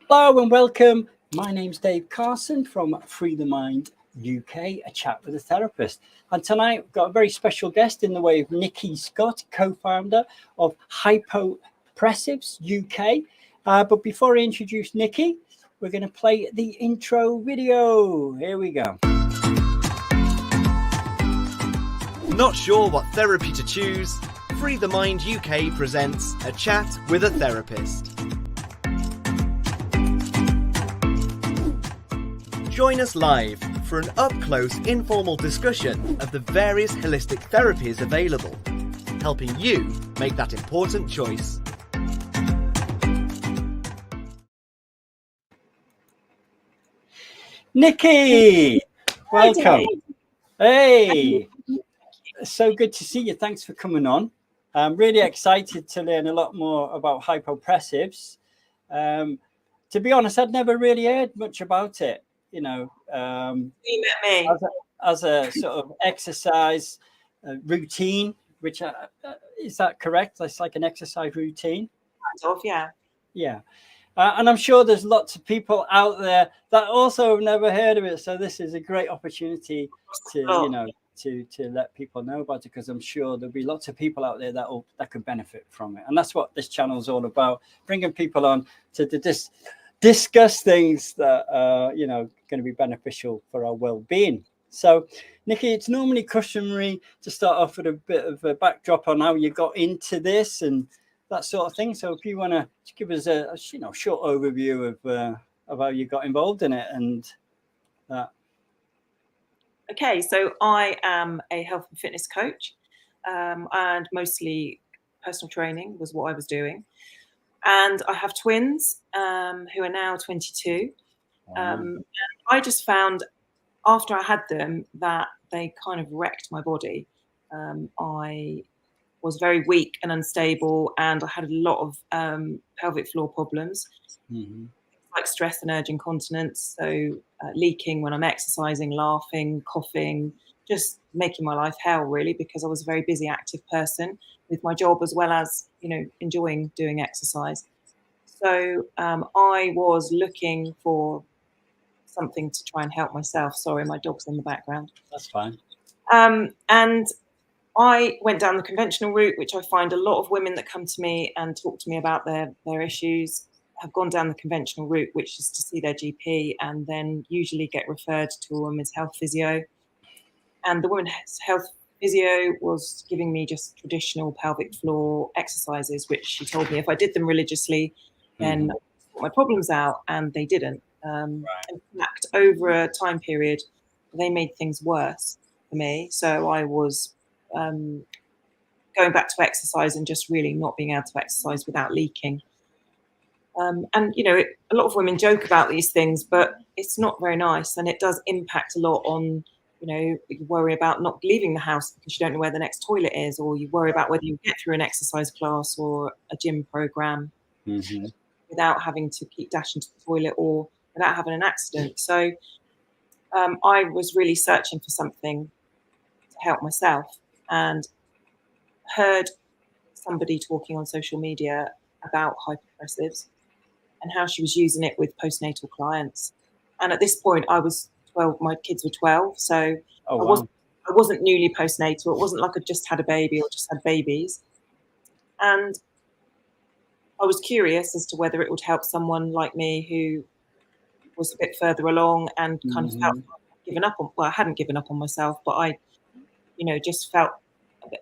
Hello and welcome. My name's Dave Carson from Free the Mind UK, a chat with a therapist. And tonight we've got a very special guest in the way of Nikki Scott, co-founder of Hypopressives UK. But before I introduce Nikki, we're going to play the intro video. Here we go. Not sure what therapy to choose? Free the Mind UK presents a chat with a therapist. Join us live for an up-close informal discussion of the various holistic therapies available, helping you make that important choice. Nikki, welcome. Dave. Hey, so good to see you. Thanks for coming on. I'm really excited to learn a lot more about hypopressives. To be honest, I'd never really heard much about it. You know, You met me. as a sort of exercise routine, which is that correct? It's like an exercise routine. Kind of, yeah. Yeah. And I'm sure there's lots of people out there that also have never heard of it. So this is a great opportunity to, to let people know about it, because I'm sure there'll be lots of people out there that could benefit from it. And that's what this channel is all about, bringing people on to discuss things that are, going to be beneficial for our well-being. So, Nikki, it's normally customary to start off with a bit of a backdrop on how you got into this and that sort of thing. So if you want to give us a short overview of how you got involved in it and that. Okay, so I am a health and fitness coach, and mostly personal training was what I was doing. And I have twins who are now 22. Wow. And I just found after I had them that they kind of wrecked my body. I was very weak and unstable, and I had a lot of pelvic floor problems, like stress and urge incontinence, so leaking when I'm exercising, laughing, coughing, just making my life hell, really, because I was a very busy, active person with my job as well as, enjoying doing exercise. So I was looking for something to try and help myself. Sorry, my dog's in the background. That's fine. And I went down the conventional route, which I find a lot of women that come to me and talk to me about their issues have gone down the conventional route, which is to see their GP and then usually get referred to a women's health physio. And the women's health physio was giving me just traditional pelvic floor exercises, which she told me if I did them religiously, then I'd sort my problems out, and they didn't. In fact, over a time period, they made things worse for me. So I was going back to exercise and just really not being able to exercise without leaking. And, a lot of women joke about these things, but it's not very nice. And it does impact a lot on, you worry about not leaving the house because you don't know where the next toilet is, or you worry about whether you get through an exercise class or a gym program without having to keep dashing to the toilet or without having an accident. So I was really searching for something to help myself, and heard somebody talking on social media about hypopressives and how she was using it with postnatal clients. And at this point, I was 12. My kids were 12, so I wasn't newly postnatal. It wasn't like I just had a baby or just had babies. And I was curious as to whether it would help someone like me who was a bit further along and kind of felt given up on. Well, I hadn't given up on myself, but I, just felt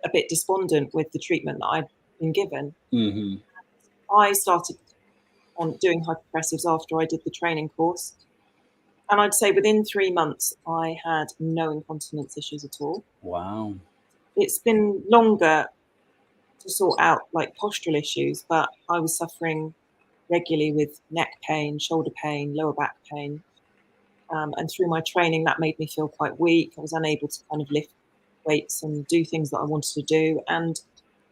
a bit despondent with the treatment that I'd been given. I started on doing hypopressives after I did the training course. And I'd say within 3 months, I had no incontinence issues at all. Wow. It's been longer to sort out like postural issues, but I was suffering regularly with neck pain, shoulder pain, lower back pain. And through my training, that made me feel quite weak. I was unable to kind of lift weights and do things that I wanted to do. And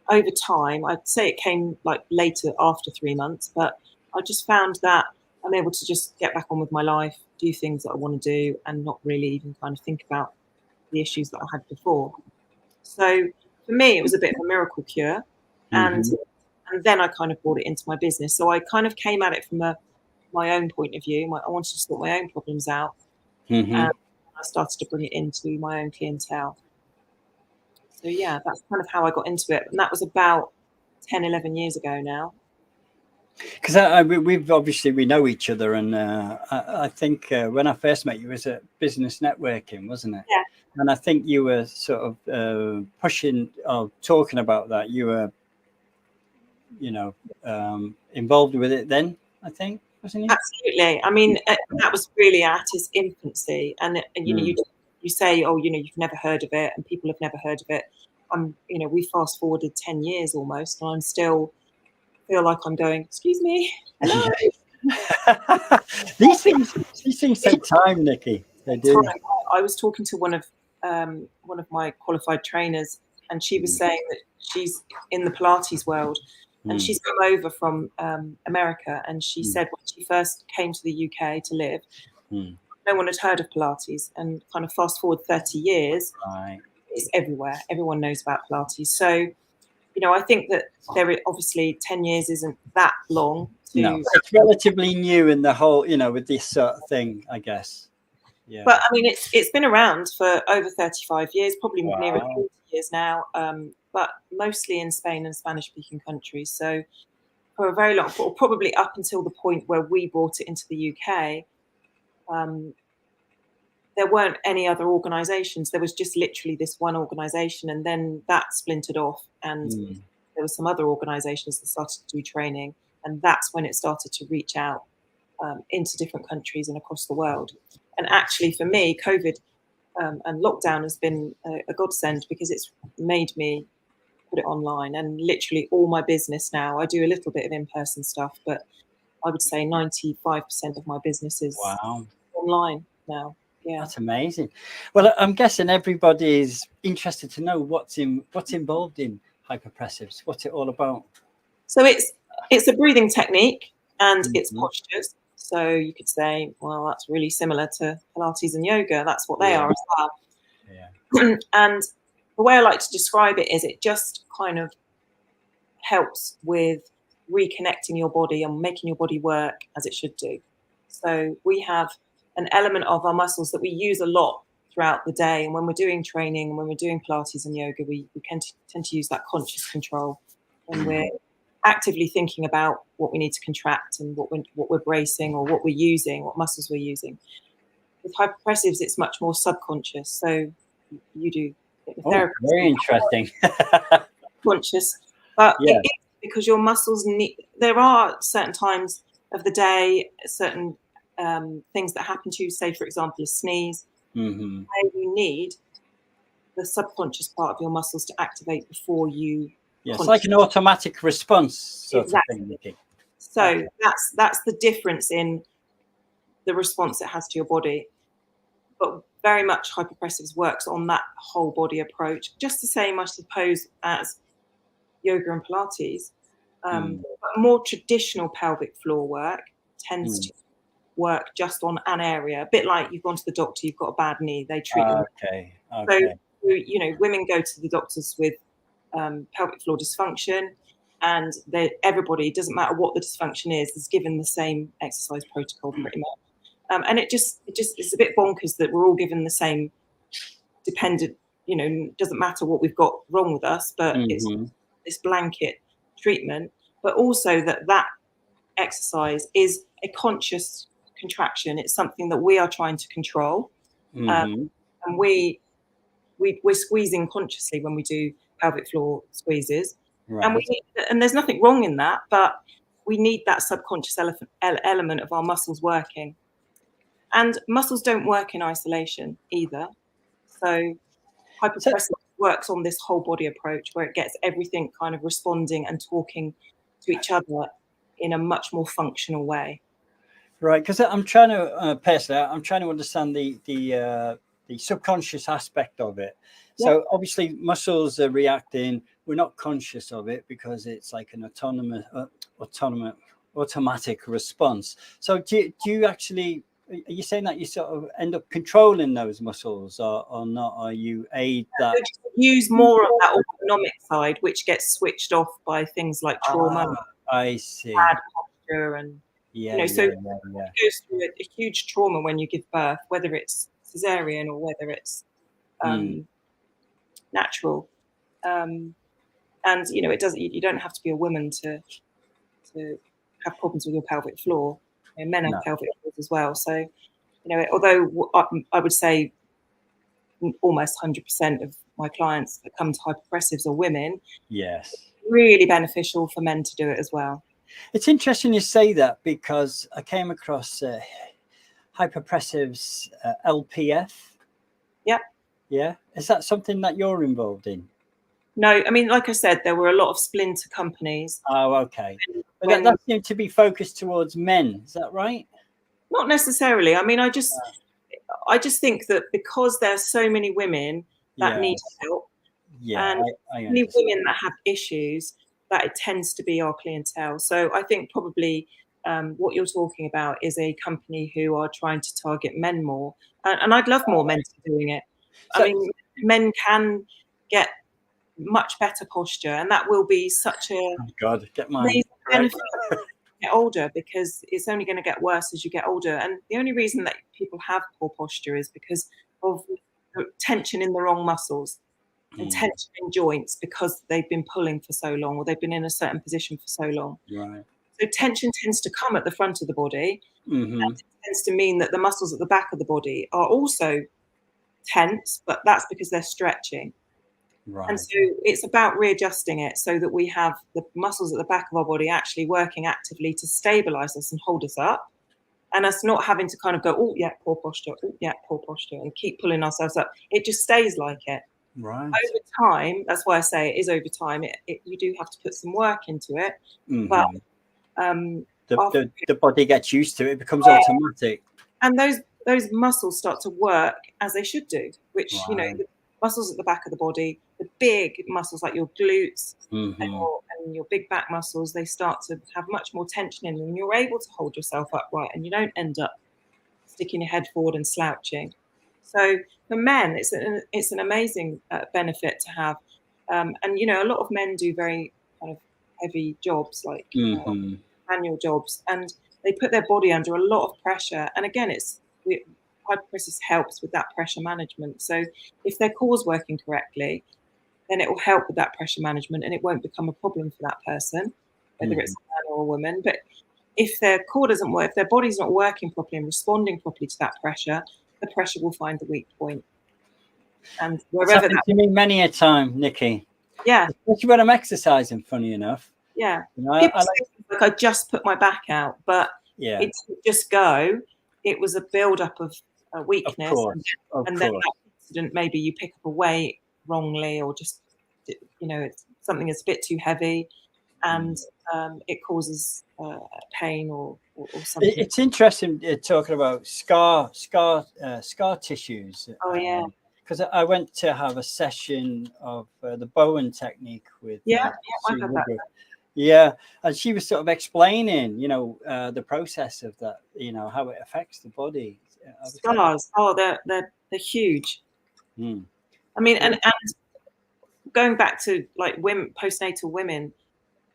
over time, I'd say it came like later after 3 months, but I just found that I'm able to just get back on with my life, do things that I want to do, and not really even kind of think about the issues that I had before. So for me, it was a bit of a miracle cure. And then I kind of brought it into my business. So I kind of came at it from a my own point of view. I wanted to sort my own problems out. Mm-hmm. And I started to bring it into my own clientele. So yeah, that's kind of how I got into it. And that was about 10, 11 years ago now. Because we know each other, and I think when I first met you, it was at business networking, wasn't it? Yeah. And I think you were sort of pushing or talking about that. You were, involved with it then, I think, wasn't you? Absolutely. I mean, that was really at its infancy, and you say, oh, you've never heard of it, and people have never heard of it. We fast forwarded 10 years almost, and I'm still feel like I'm going, excuse me, hello. These things take time, Nikki. They do. I was talking to one of my qualified trainers, and she was saying that she's in the Pilates world, and she's come over from America, and she said when she first came to the UK to live, no one had heard of Pilates, and kind of fast forward 30 years, it's everywhere. Everyone knows about Pilates. So, I think that obviously 10 years isn't that long. No, it's relatively new in the whole, with this sort of thing, I guess. Yeah. But I mean, it's been around for over 35 years, probably nearer 40 years now, but mostly in Spain and Spanish-speaking countries. So for a very long, probably up until the point where we brought it into the UK, there weren't any other organisations. There was just literally this one organisation, and then that splintered off, and there were some other organisations that started to do training, and that's when it started to reach out into different countries and across the world. And actually, for me, COVID and lockdown has been a godsend, because it's made me put it online. And literally all my business now, I do a little bit of in-person stuff, but I would say 95% of my business is online now. Yeah, that's amazing. Well, I'm guessing everybody's interested to know what's involved in hypopressives. What's it all about? So it's a breathing technique, and it's postures. So you could say, well, that's really similar to Pilates and yoga. That's what they are as well. Yeah. And the way I like to describe it is it just kind of helps with reconnecting your body and making your body work as it should do. So we have an element of our muscles that we use a lot throughout the day. And when we're doing training and when we're doing Pilates and yoga, we tend to use that conscious control when we're actively thinking about what we need to contract and what we're bracing or what we're using, what muscles we're using. With hypopressives, it's much more subconscious. So you do therapy. Very interesting. Conscious, but it is because your muscles need. There are certain times of the day, certain things that happen to you. Say, for example, a sneeze. Where you need the subconscious part of your muscles to activate before you. Yeah, it's like an automatic response sort of thing, Nikki. So that's the difference in the response it has to your body. But very much hypopressives works on that whole body approach, just the same, I suppose, as yoga and Pilates. But more traditional pelvic floor work tends to work just on an area, a bit like you've gone to the doctor, you've got a bad knee, they treat you. Okay. So, women go to the doctors with pelvic floor dysfunction, and everybody, doesn't matter what the dysfunction is given the same exercise protocol pretty much. And it just it's a bit bonkers that we're all given the same dependent, doesn't matter what we've got wrong with us, but it's this blanket treatment. But also that exercise is a conscious contraction. It's something that we are trying to control, and we're squeezing consciously when we do pelvic floor squeezes, and there's nothing wrong in that, but we need that subconscious element of our muscles working. And muscles don't work in isolation either. So hypopressive works on this whole body approach where it gets everything kind of responding and talking to each other in a much more functional way. Right, because I'm trying to personally, I'm trying to understand the subconscious aspect of it. So obviously muscles are reacting. We're not conscious of it because it's like an automatic response. So do you actually, are you saying that you sort of end up controlling those muscles or not? Or you aid that? Use more of that autonomic side, which gets switched off by things like trauma. I see. Bad posture and Yeah, you know, so yeah. it goes through a huge trauma when you give birth, whether it's cesarean or whether it's natural. And you know, it doesn't. You don't have to be a woman to have problems with your pelvic floor. You know, men have pelvic floors as well. So, you know, although I would say almost 100% of my clients that come to hypopressives are women. Yes. It's really beneficial for men to do it as well. It's interesting you say that, because I came across Hypopressives LPF. Yeah. Yeah. Is that something that you're involved in? No, I mean, like I said, there were a lot of splinter companies. Oh, okay. But that seemed to be focused towards men. Is that right? Not necessarily. I mean, I just think that because there's so many women that need help, and many women that have issues, that it tends to be our clientele. So I think probably what you're talking about is a company who are trying to target men more. And I'd love more men to be doing it. I mean, men can get much better posture, and that will be such a benefit as you get older, because it's only going to get worse as you get older. And the only reason that people have poor posture is because of tension in the wrong muscles and tension in joints, because they've been pulling for so long, or they've been in a certain position for so long. Right. So tension tends to come at the front of the body, and it tends to mean that the muscles at the back of the body are also tense, but that's because they're stretching. Right. And so it's about readjusting it so that we have the muscles at the back of our body actually working actively to stabilize us and hold us up, and us not having to kind of go, oh yeah, poor posture, oh yeah, poor posture, and keep pulling ourselves up. It just stays like it. Right. Over time, that's why I say it is over time. You do have to put some work into it, but the body gets used to it. It becomes automatic, and those muscles start to work as they should do. Which you know, the muscles at the back of the body, the big muscles like your glutes and your big back muscles, they start to have much more tension in them, and you're able to hold yourself upright, and you don't end up sticking your head forward and slouching. So for men, it's an amazing benefit to have. And you know, a lot of men do very kind of heavy jobs, like manual jobs, and they put their body under a lot of pressure. And again, hypopressives helps with that pressure management. So if their core's working correctly, then it will help with that pressure management, and it won't become a problem for that person, whether it's a man or a woman. But if their core doesn't work, if their body's not working properly and responding properly to that pressure, the pressure will find the weak point. And wherever that to me many a time, Nikki. Yeah. Especially when I'm exercising, funny enough. Yeah. You know, People say, I just put my back out, but it didn't just go. It was a build-up of weakness. And then that incident, maybe you pick up a weight wrongly, or just, you know, it's something that's a bit too heavy, and it causes pain or something. It's interesting talking about scar tissues. Oh yeah. Because I went to have a session of the Bowen technique with and she was sort of explaining, you know, the process of that, you know, how it affects the body. Scars, they're huge. I mean, and going back to like postnatal women,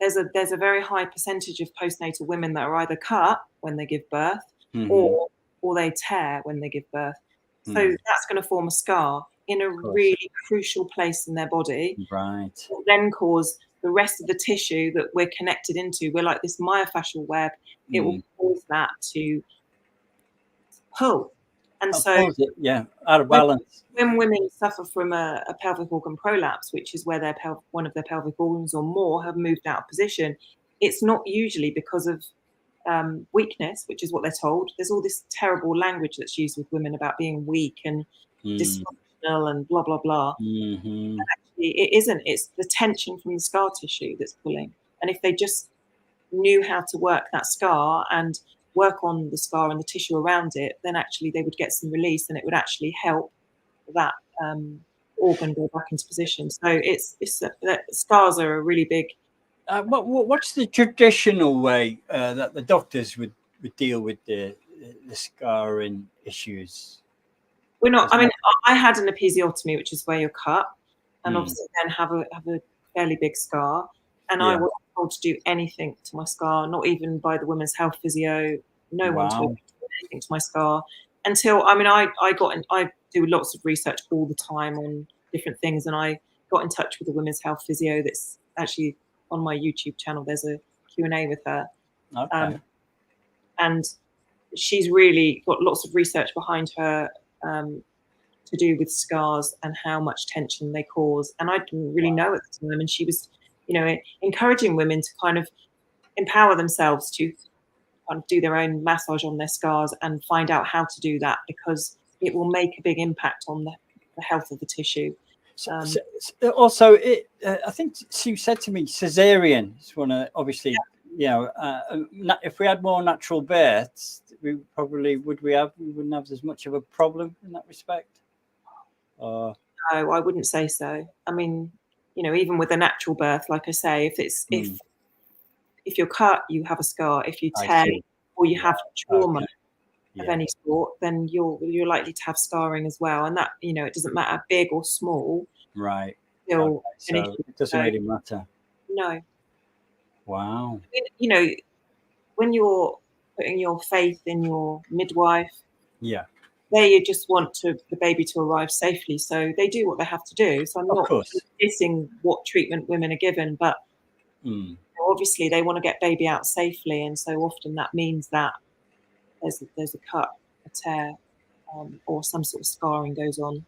there's a very high percentage of postnatal women that are either cut when they give birth, or they tear when they give birth. So that's going to form a scar in a really crucial place in their body. Right. It will then cause the rest of the tissue that we're connected into. We're like this myofascial web. It will cause that to pull. And out of balance. When women suffer from a pelvic organ prolapse, which is where one of their pelvic organs or more have moved out of position, it's not usually because of weakness, which is what they're told. There's all this terrible language that's used with women about being weak and dysfunctional and blah, blah, blah. And actually, it isn't. It's the tension from the scar tissue that's pulling. And if they just knew how to work that scar and work on the scar and the tissue around it, then actually they would get some release, and it would actually help that organ go back into position. So scars are a really big. What's the traditional way that the doctors would deal with the scarring issues? We're not. I mean, I had an episiotomy, which is where you're cut, and obviously then have a fairly big scar. And I was told to do anything to my scar, not even by the women's health physio. No one told me to do anything to my scar until, I mean, I do lots of research all the time on different things, and I got in touch with the women's health physio that's actually on my YouTube channel. There's a Q&A with her. Okay. And she's really got lots of research behind her to do with scars and how much tension they cause. And I didn't really know at the time. And she was, encouraging women to kind of empower themselves to kind of do their own massage on their scars and find out how to do that, because it will make a big impact on the health of the tissue. Also, I think she said to me, cesarean is one of, obviously, if we had more natural births, we wouldn't have as much of a problem in that respect. No, I wouldn't say so. I mean, even with a natural birth, like I say, if you're cut, you have a scar. If you tear or you have trauma of any sort, then you're likely to have scarring as well. And that, it doesn't matter big or small. Right. So it doesn't really matter. No. Wow. When you're putting your faith in your midwife, they just want the baby to arrive safely. So they do what they have to do. So I'm not dissing what treatment women are given, but obviously they want to get baby out safely. And so often that means that there's a cut, a tear, or some sort of scarring goes on.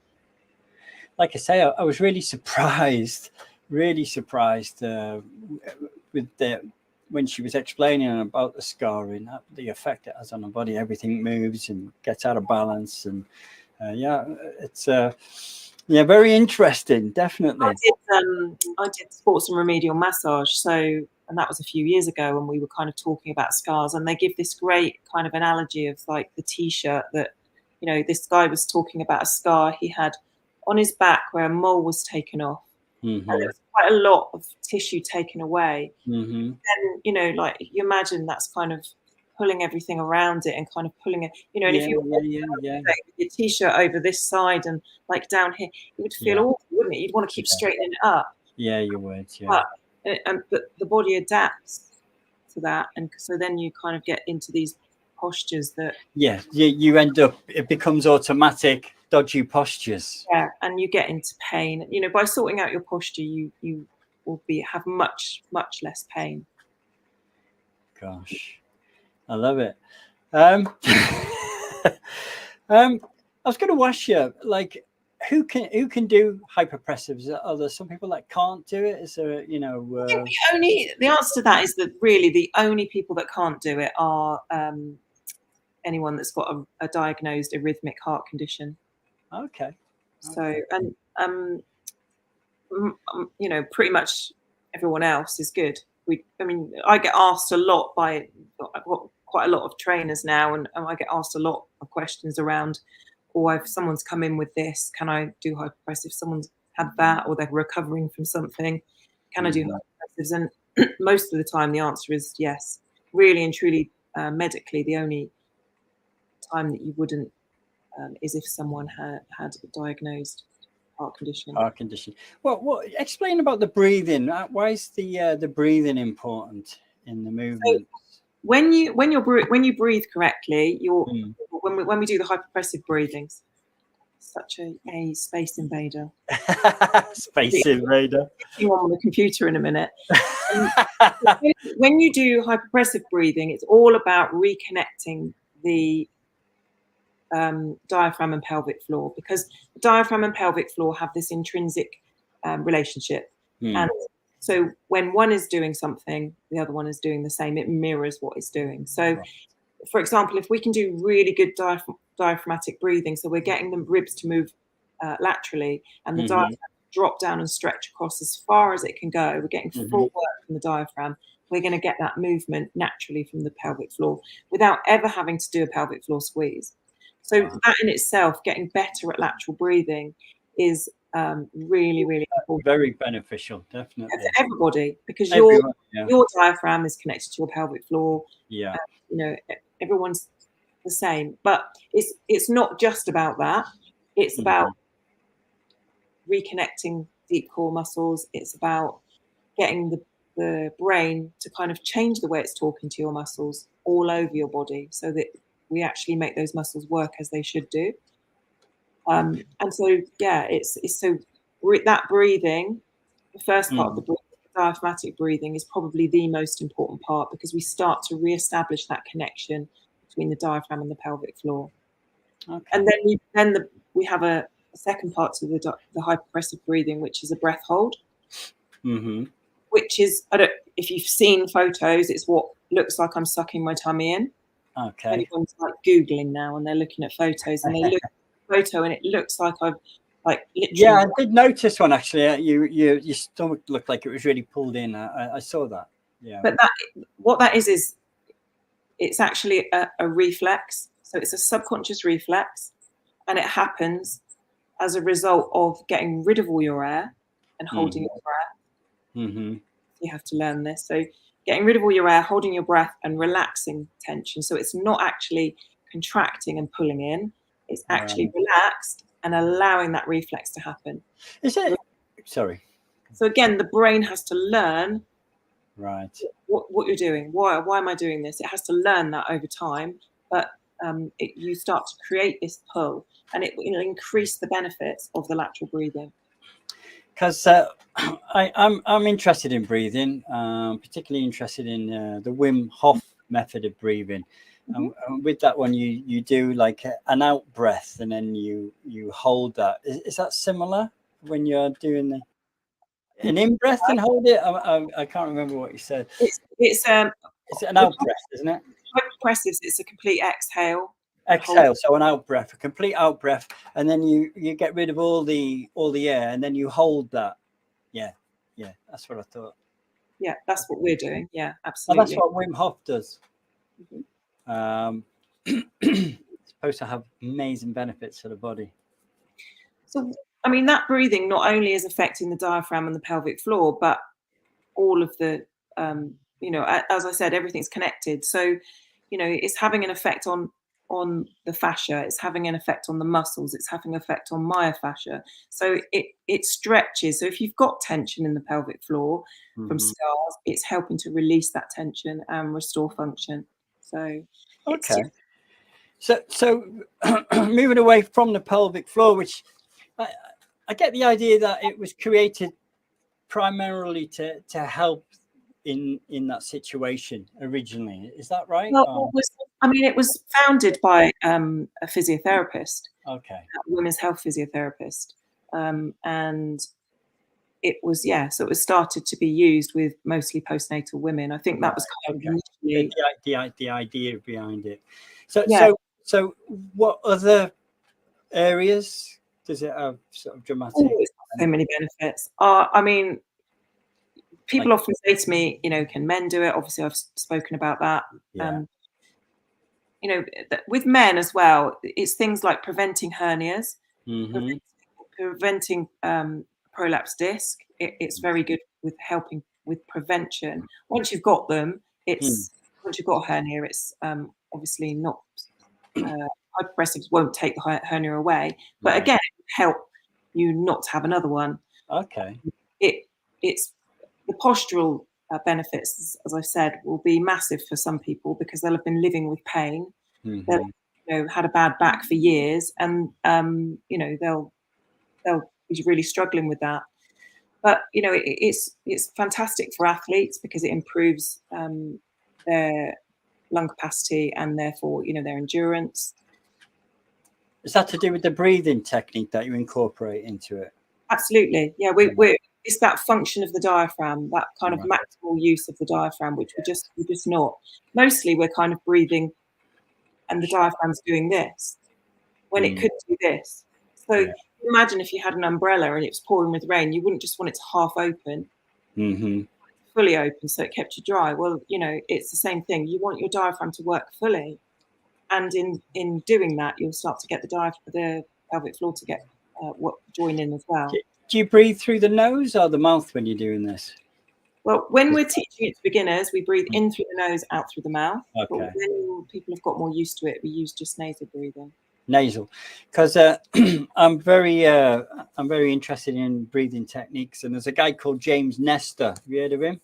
Like I say, I was really surprised with when she was explaining about the scarring, the effect it has on the body. Everything moves and gets out of balance, and it's very interesting. Definitely. I did sports and remedial massage, and that was a few years ago, and we were kind of talking about scars, and they give this great kind of analogy of like the T-shirt that, this guy was talking about a scar he had on his back where a mole was taken off. And there was quite a lot of tissue taken away. And, like you imagine that's kind of pulling everything around it and kind of pulling it, and if you were your T-shirt over this side and like down here, it would feel awful, wouldn't it? You'd want to keep straightening it up. Yeah, you would. Yeah. But the body adapts to that. And so then you kind of get into these postures that. Yeah, you end up, it becomes automatic. Dodgy postures. Yeah, and you get into pain. By sorting out your posture, you will have much less Gosh, I love it. I was going to ask you, like, who can do hypopressives? Are there some people that can't do it? Is there, I think the answer to that is that really the only people that can't do it are anyone that's got a diagnosed arrhythmic heart condition. Okay. So, and pretty much everyone else is good. I get asked a lot I've got quite a lot of trainers now, and I get asked a lot of questions around, if someone's come in with this, can I do hypopressive? Someone's had that, or they're recovering from something, can I do hypopressives? And most of the time the answer is yes. Really and truly, medically, the only time that you wouldn't is if someone had a diagnosed heart condition. Well, explain about the breathing. Why is the breathing important in the movement? So when you breathe correctly, when we do the hypopressive breathings, such a space invader. Space invader. You on the computer in a minute. When you do hypopressive breathing, it's all about reconnecting the diaphragm and pelvic floor, because the diaphragm and pelvic floor have this intrinsic relationship. And so when one is doing something, the other one is doing the same. It mirrors what it's doing. So, for example, if we can do really good diaphragmatic breathing, so we're getting the ribs to move laterally and the diaphragm drop down and stretch across as far as it can go, we're getting full work from the diaphragm. We're going to get that movement naturally from the pelvic floor without ever having to do a pelvic floor squeeze. So that in itself, getting better at lateral breathing is really, really important. Very beneficial, definitely. For everybody, because your diaphragm is connected to your pelvic floor. Yeah. Everyone's the same. But it's not just about that. It's about reconnecting deep core muscles. It's about getting the brain to kind of change the way it's talking to your muscles all over your body, so that we actually make those muscles work as they should do. And so, yeah, it's so that breathing, the first part of the breathing, diaphragmatic breathing, is probably the most important part, because we start to re-establish that connection between the diaphragm and the pelvic floor. Okay. And then we have a second part to the hypopressive breathing, which is a breath hold, which is, if you've seen photos, it's what looks like I'm sucking my tummy in. Okay. Anyone's like Googling now and they're looking at photos, and they look at the photo and it looks like I've like literally. Yeah, I did notice one actually. Your stomach looked like it was really pulled in. I saw that. Yeah. But what that is it's actually a reflex. So it's a subconscious reflex, and it happens as a result of getting rid of all your air and holding your breath. You have to learn this. So getting rid of all your air, holding your breath, and relaxing tension. So it's not actually contracting and pulling in. It's actually relaxed and allowing that reflex to happen. Is it? Sorry. So again, the brain has to learn what you're doing. Why am I doing this? It has to learn that over time. But you start to create this pull, and it will increase the benefits of the lateral breathing. Because I'm interested in breathing, particularly interested in the Wim Hof method of breathing. And with that one, you do like an out breath, and then you hold that. Is that similar when you're doing an in breath and hold it? I can't remember what you said. It's an out breath, isn't it? Hypopressives, it's a complete exhale. Exhale, so an out breath, a complete out breath, and then you get rid of all the air, and then you hold that. Yeah, that's what I thought. Yeah, that's what we're doing. Yeah, absolutely. And that's what Wim Hof does. It's supposed to have amazing benefits for the body. So, I mean, that breathing not only is affecting the diaphragm and the pelvic floor, but all of the, as I said, everything's connected. So, it's having an effect on the fascia, it's having an effect on the muscles, it's having an effect on myofascia. So it stretches. So if you've got tension in the pelvic floor from scars, it's helping to release that tension and restore function. So okay. So moving away from the pelvic floor, which I get the idea that it was created primarily to help in that situation originally. Is that right? Well, it was founded by a physiotherapist, a women's health physiotherapist, and it was so it was started to be used with mostly postnatal women. I think that was kind of initially the idea behind it. So what other areas does it have sort of dramatic? So many benefits. People often say to me, can men do it? Obviously, I've spoken about that. Yeah. With men as well, it's things like preventing hernias, preventing prolapsed disc. It's very good with helping with prevention. Once you've got them, once you've got a hernia, it's obviously not. Hypopressives won't take the hernia away, but again, it will help you not to have another one. Okay. It's the postural benefits, as I've said, will be massive for some people because they'll have been living with pain. They've had a bad back for years, and they'll be really struggling with that. But it's fantastic for athletes because it improves their lung capacity and therefore their endurance. Is that to do with the breathing technique that you incorporate into it? Absolutely, yeah. It's that function of the diaphragm, that kind of maximal use of the diaphragm, which we're just not. Mostly, we're kind of breathing, and the diaphragm's doing this when it could do this. So imagine if you had an umbrella and it was pouring with rain, you wouldn't just want it to half open, fully open, so it kept you dry. Well, it's the same thing. You want your diaphragm to work fully, and in doing that, you'll start to get the pelvic floor to get join in as well. Do you breathe through the nose or the mouth when you're doing this? Well, when we're teaching it to beginners, we breathe in through the nose, out through the mouth. Okay. But when people have got more used to it, we use just nasal breathing. Nasal, because I'm very interested in breathing techniques, and there's a guy called James Nestor. Have you heard of him?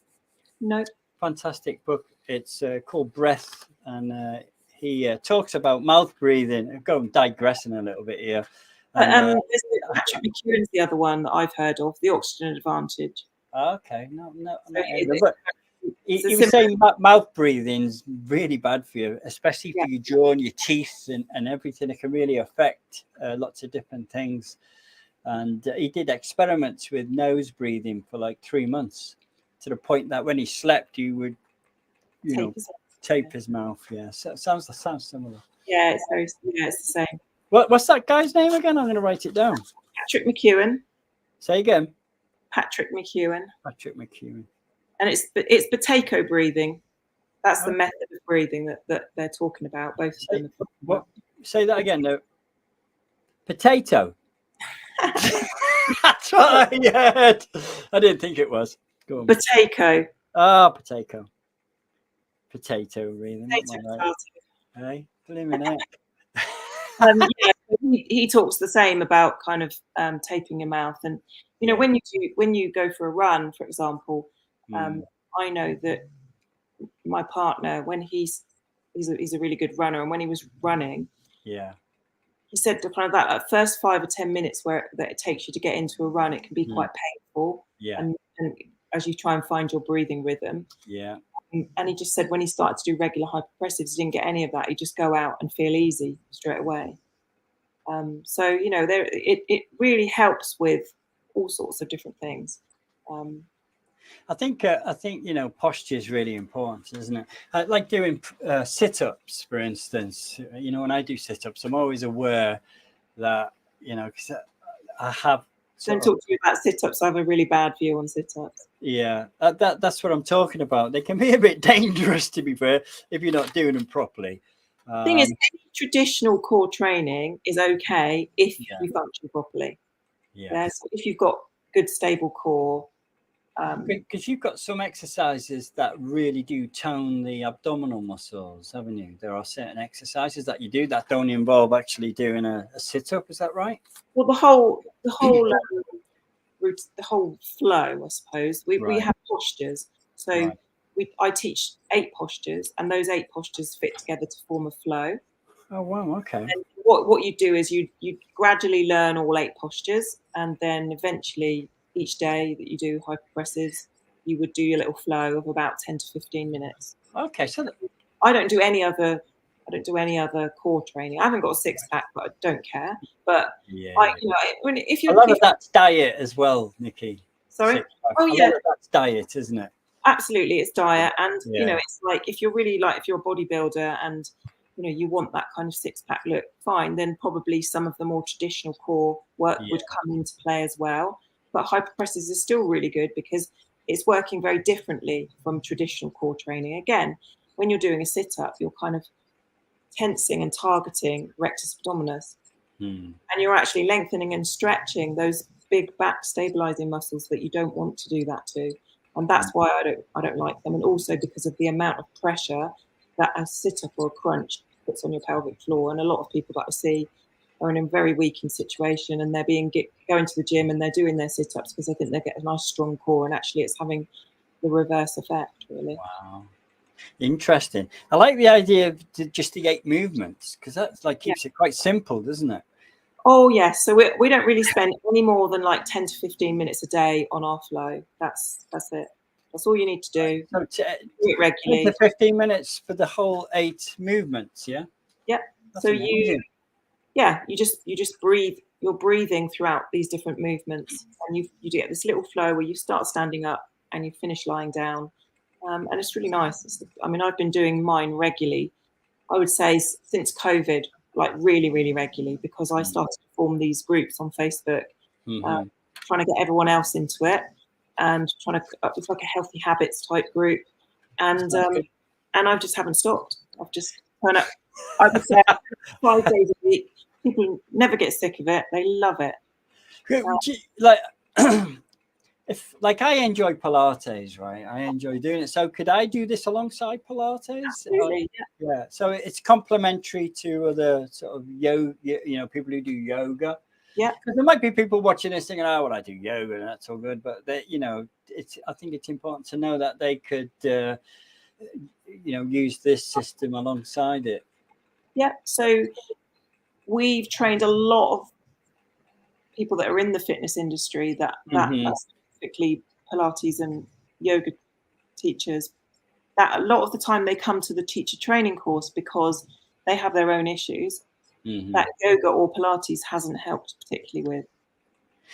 No. Fantastic book. It's called Breath, and he talks about mouth breathing. I'm going digressing a little bit here. And, Patrick McEwen's the other one that I've heard of, the oxygen advantage. Okay, no. So He was saying mouth breathing's really bad for you, especially for your jaw and your teeth and everything. It can really affect lots of different things. And he did experiments with nose breathing for like 3 months, to the point that when he slept, he would, tape his mouth. Yeah, so it sounds similar. Yeah, it's the same. What's that guy's name again? I'm going to write it down. Patrick McEwen. Say again. Patrick McEwen. Patrick McEwen. And it's potato breathing. That's the method of breathing that they're talking about. Both of them. What? Say that again. No. Potato. That's what I heard. I didn't think it was. Go on. Potato. Potato. Potato breathing. Hey, blimey heck. He talks the same about kind of taping your mouth, and when you go for a run, for example, I know that my partner, when he's a really good runner, and when he was running, he said the kind of that first 5 or 10 minutes that it takes you to get into a run, it can be quite painful, and as you try and find your breathing rhythm, and he just said when he started to do regular hypopressives, he didn't get any of that. He'd just go out and feel easy straight away. So it really helps with all sorts of different things. I think posture is really important, isn't it? Like doing sit-ups, for instance. When I do sit-ups, I'm always aware that because I have. Don't talk to me about sit-ups. I have a really bad view on sit-ups. Yeah, that's what I'm talking about. They can be a bit dangerous, to be fair, if you're not doing them properly. The thing is, any traditional core training is okay if you function properly. So if you've got good, stable core. Because you've got some exercises that really do tone the abdominal muscles, haven't you? There are certain exercises that you do that don't involve actually doing a sit-up. Is that right? Well, the whole flow, I suppose. We have postures. So I teach 8 postures, and those 8 postures fit together to form a flow. Oh wow! Okay. And what you do is you gradually learn all 8 postures, and then eventually, each day that you do hypopressives, you would do your little flow of about 10 to 15 minutes. Okay, so I don't do any other core training. I haven't got a 6-pack, but I don't care. But if you a lot of that's diet as well, Nikki. Sorry. Oh yeah, that's diet, isn't it? Absolutely, it's diet, and it's like if you're a bodybuilder and you want that kind of 6-pack look, fine. Then probably some of the more traditional core work would come into play as well. But hypopressives is still really good because it's working very differently from traditional core training. Again, when you're doing a sit-up, you're kind of tensing and targeting rectus abdominis, and you're actually lengthening and stretching those big back stabilizing muscles that you don't want to do that to. And that's why I don't like them. And also because of the amount of pressure that a sit-up or a crunch puts on your pelvic floor. And a lot of people that I see are in a very weakened situation, and they're going to the gym and they're doing their sit-ups because they think they get a nice strong core, and actually it's having the reverse effect, really. Wow. Interesting. I like the idea of just the 8 movements, because that's keeps it quite simple, doesn't it? Oh yes. So we don't really spend any more than 10 to 15 minutes a day on our flow. That's it. That's all you need to do. So do it regularly. 10 to 15 minutes for the whole 8 movements, yeah? Yeah. That's so amazing. you just breathe. You're breathing throughout these different movements, and you get this little flow where you start standing up and you finish lying down, and it's really nice. I've been doing mine regularly. I would say since COVID, really, really regularly, because I started to form these groups on Facebook, trying to get everyone else into it, and it's like a healthy habits type group, and I just haven't stopped. I've just turned up. I would say 5 days a week. People never get sick of it. They love it. If I enjoy Pilates, right? I enjoy doing it. So could I do this alongside Pilates? Absolutely, yeah. So it's complementary to other sort of yoga, people who do yoga. Yeah, because there might be people watching this thinking, "Oh, well, I do yoga and that's all good," but they, I think it's important to know that they could, use this system alongside it. Yeah. So we've trained a lot of people that are in the fitness industry that specifically Pilates and yoga teachers, that a lot of the time they come to the teacher training course because they have their own issues that yoga or Pilates hasn't helped particularly with.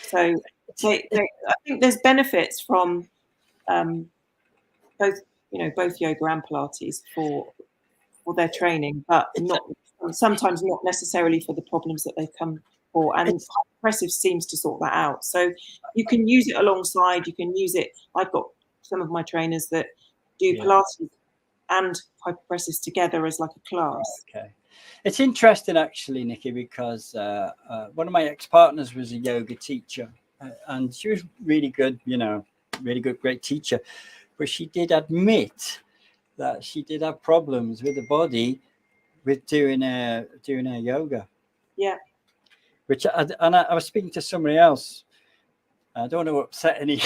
So I think there's benefits from both yoga and Pilates for their training, but sometimes not necessarily for the problems that they've come for. And Hypopressives seems to sort that out. So you can use it alongside. You can use it. I've got some of my trainers that do Pilates and Hypopressives together as like a class. Okay. It's interesting actually, Nikki, because one of my ex-partners was a yoga teacher, and she was really good, really good, great teacher. But she did admit that she did have problems with the body with doing a yoga. Yeah. Which I was speaking to somebody else. I don't want to upset any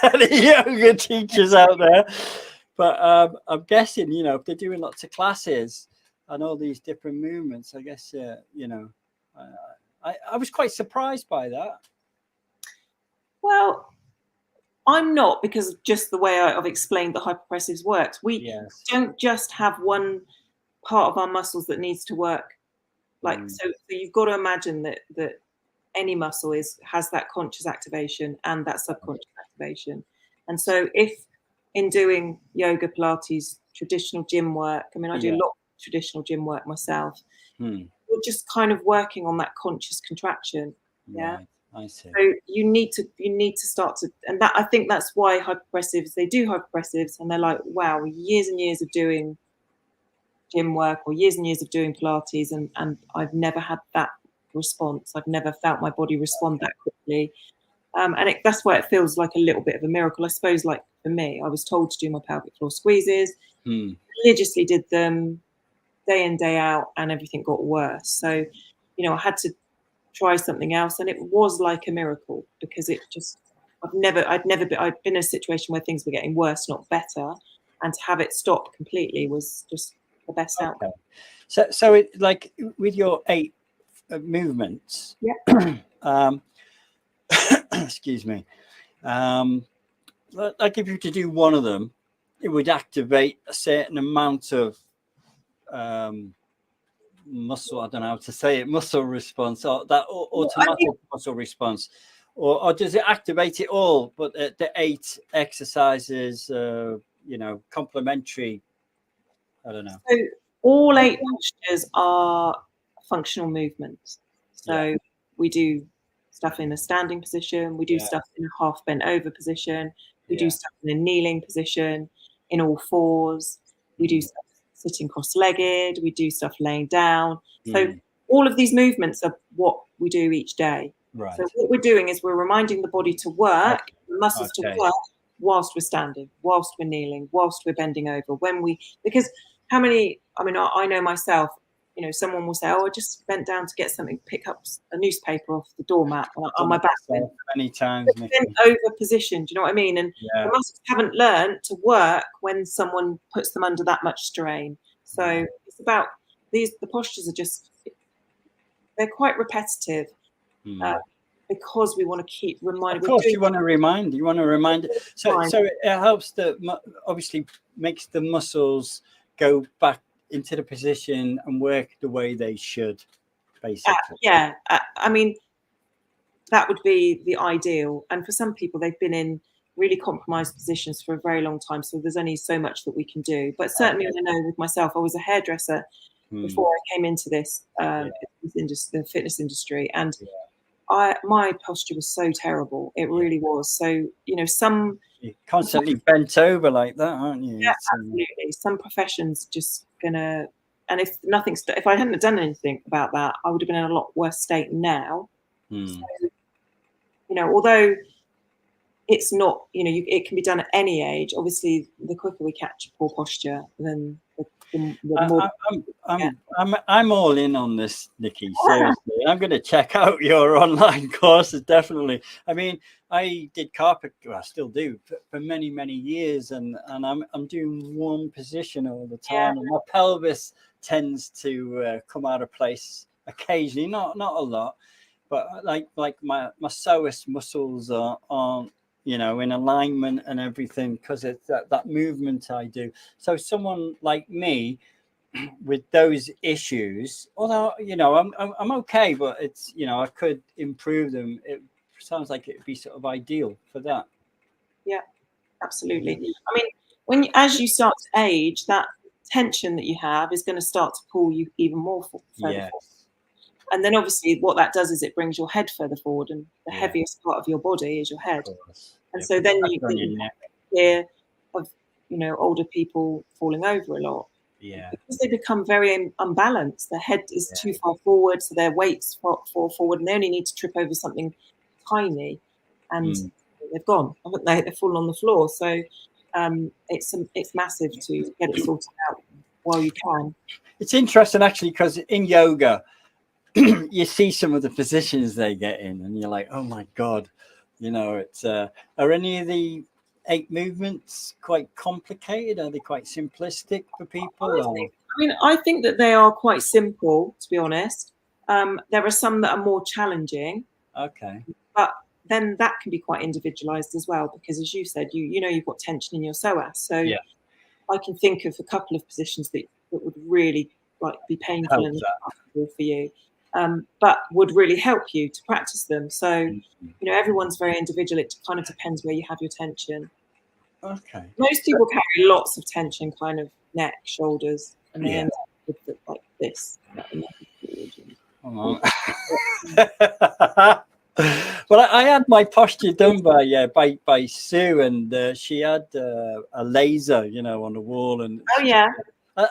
yoga teachers out there, but I'm guessing, if they're doing lots of classes and all these different movements, I guess, I was quite surprised by that. Well, I'm not, because of just the way I've explained that Hypopressives works. We don't just have one part of our muscles that needs to work. So you've got to imagine that any muscle has that conscious activation and that subconscious activation. And so if in doing yoga, Pilates, traditional gym work, I mean, I do a lot of traditional gym work myself. We're just kind of working on that conscious contraction. Yeah. Right. I see. So you need to start to, and that, I think that's why they do Hypopressives, and they're like, wow, years and years of doing gym work or years and years of doing Pilates, and I've never had that response. I've never felt my body respond that quickly. And that's why it feels like a little bit of a miracle. I suppose, like for me, I was told to do my pelvic floor squeezes, religiously did them day in, day out, and everything got worse. So, I had to try something else, and it was like a miracle, because it just, I'd been in a situation where things were getting worse, not better, and to have it stop completely was just the best outcome. So it, like with your 8 movements, excuse me, like if you were to do one of them, it would activate a certain amount of muscle, I don't know how to say it, muscle response, or that automatic muscle response, or does it activate it all, but the 8 exercises, complementary? I don't know. So all 8 postures are functional movements. So we do stuff in a standing position, we do stuff in a half bent over position, we do stuff in a kneeling position, in all fours, we do stuff sitting cross-legged, we do stuff laying down. So all of these movements are what we do each day. Right. So what we're doing is we're reminding the body to work, the muscles to work, whilst we're standing, whilst we're kneeling, whilst we're bending over. Because how many, I know myself, someone will say, oh, I just bent down to get something, pick up a newspaper off the doormat on my back. Many times. Bent over position, do you know what I mean? And the muscles haven't learned to work when someone puts them under that much strain. So it's about the postures are just, they're quite repetitive. Because we want to keep reminding. Of course, you want to remind it. So it helps obviously makes the muscles go back into the position and work the way they should, basically. That would be the ideal. And for some people, they've been in really compromised positions for a very long time. So there's only so much that we can do. But certainly, I know with myself, I was a hairdresser before I came into this, the fitness industry, and my posture was so terrible. It really was. So, you're constantly bent over like that, aren't you? Yeah, absolutely. Some professions just gonna, and if I hadn't done anything about that, I would have been in a lot worse state now. So, although it's not, it can be done at any age. Obviously, the quicker we catch poor posture, then the I'm all in on this, Nikki. Seriously, I'm going to check out your online courses. Definitely. I mean, I did carpet. Well, I still do for many years, and I'm doing one position all the time, and my pelvis tends to come out of place occasionally, not a lot, but like my psoas muscles aren't in alignment and everything, because it's that movement I do. So someone like me with those issues, although I'm okay, but it's I could improve them. It sounds like it'd be sort of ideal for that. Yeah, absolutely. I mean, as you start to age, that tension that you have is going to start to pull you even more further forward. And then obviously what that does is it brings your head further forward, and the heaviest part of your body is your head. And so then you hear of older people falling over a lot. Because they become very unbalanced. Their head is too far forward, so their weights fall forward, and they only need to trip over something tiny, and they've gone, haven't they? They've fallen on the floor. So it's massive to get it sorted out while you can. It's interesting actually, because in yoga, you see some of the positions they get in, and you're like, oh my God, it's are any of the 8 movements quite complicated? Are they quite simplistic for people? I think that they are quite simple, to be honest. There are some that are more challenging. Okay. But then that can be quite individualized as well, because as you said, you've got tension in your psoas. So I can think of a couple of positions that would really be painful and uncomfortable for you. But would really help you to practice them. So, everyone's very individual. It kind of depends where you have your tension. Okay. Most people carry lots of tension, kind of neck, shoulders, and they end up with like this. Well, I had my posture done by Sue, and she had a laser, on the wall, and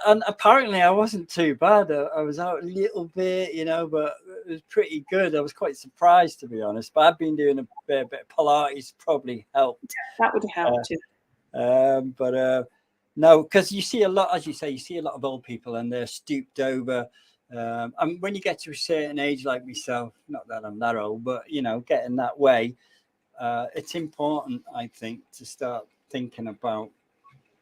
and apparently I wasn't too bad. I was out a little bit, but it was pretty good. I was quite surprised, to be honest. But I've been doing a bit of Pilates, probably helped. That would help too. No, because you see a lot, as you say, you see a lot of old people, and they're stooped over. And when you get to a certain age, like myself, not that I'm that old, but getting that way, it's important, I think, to start thinking about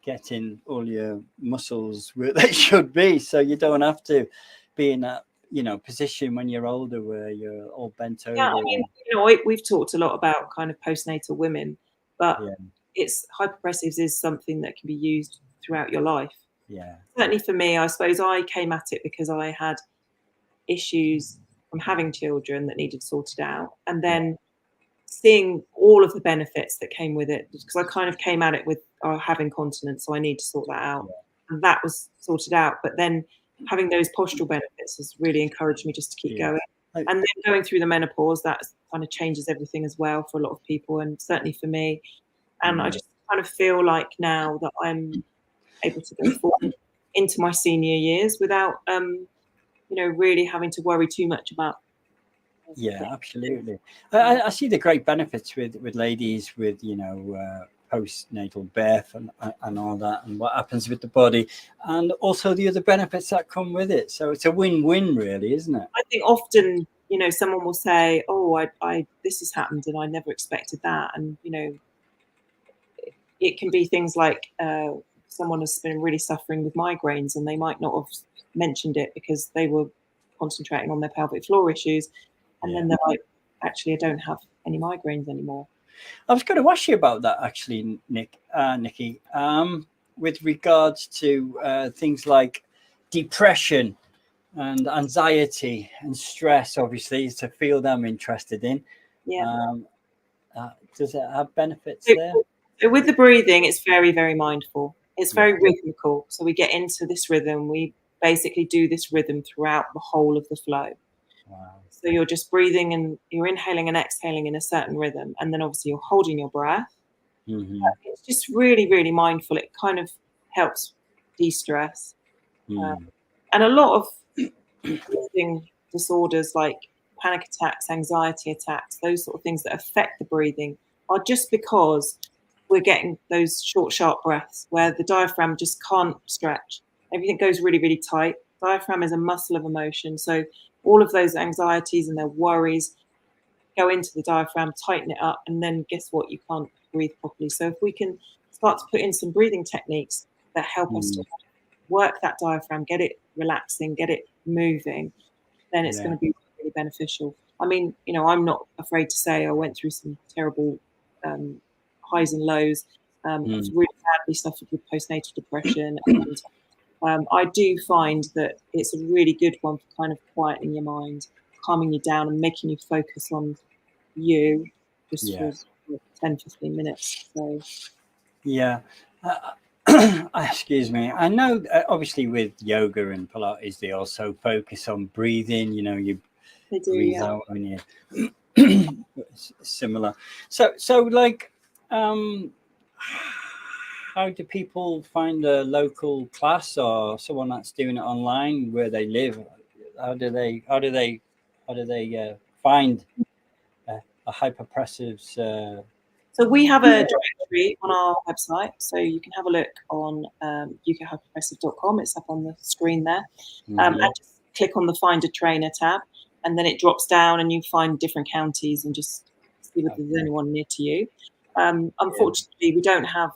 getting all your muscles where they should be, so you don't have to be in that position when you're older where you're all bent over. I mean, we've talked a lot about kind of postnatal women, but it's hypopressives is something that can be used throughout your life. Certainly for me, I suppose I came at it because I had issues from having children that needed sorted out, and then seeing all of the benefits that came with it, because I kind of came at it with having incontinence, so I need to sort that out, and that was sorted out. But then having those postural benefits has really encouraged me just to keep going. And then going through the menopause, that kind of changes everything as well for a lot of people, and certainly for me. And I just kind of feel like now that I'm able to go forward into my senior years without really having to worry too much about. Absolutely. I see the great benefits with ladies with postnatal birth and all that, and what happens with the body, and also the other benefits that come with it. So it's a win-win, really, isn't it? I think often someone will say, oh, I this has happened and I never expected that, and it can be things like someone has been really suffering with migraines, and they might not have mentioned it because they were concentrating on their pelvic floor issues, and then they're like, actually, I don't have any migraines anymore. I was going to ask you about that, actually, Nikki, with regards to things like depression and anxiety and stress, obviously, is a field I'm interested in. Does it have benefits there? So with the breathing, it's very, very mindful. It's very rhythmical. So we get into this rhythm. We basically do this rhythm throughout the whole of the flow. Wow. So you're just breathing and you're inhaling and exhaling in a certain rhythm. And then obviously you're holding your breath. It's just really, really mindful. It kind of helps de-stress. And a lot of breathing disorders like panic attacks, anxiety attacks, those sort of things that affect the breathing are just because we're getting those short, sharp breaths where the diaphragm just can't stretch everything goes really, really tight. Diaphragm is a muscle of emotion. So all of those anxieties and their worries go into the diaphragm, tighten it up, and then guess what? You can't breathe properly. So if we can start to put in some breathing techniques that help us to work that diaphragm, get it relaxing, get it moving, then it's going to be really beneficial. I mean, you know, I'm not afraid to say I went through some terrible highs and lows. I was really badly suffered with postnatal depression. And I do find that it's a really good one for kind of quietening your mind, calming you down and making you focus on you just for 10, 15 minutes. So, yeah. Excuse me. I know, obviously, with yoga and Pilates, they also focus on breathing. You know, you breathe out when you similar. So like, how do people find a local class or someone that's doing it online where they live? How do they find a Hypopressives? So we have a directory on our website, so you can have a look on ukhypopressive.com. It's up on the screen there, and just click on the Find a Trainer tab, and then it drops down, and you find different counties and just see if there's anyone near to you. Unfortunately, we don't have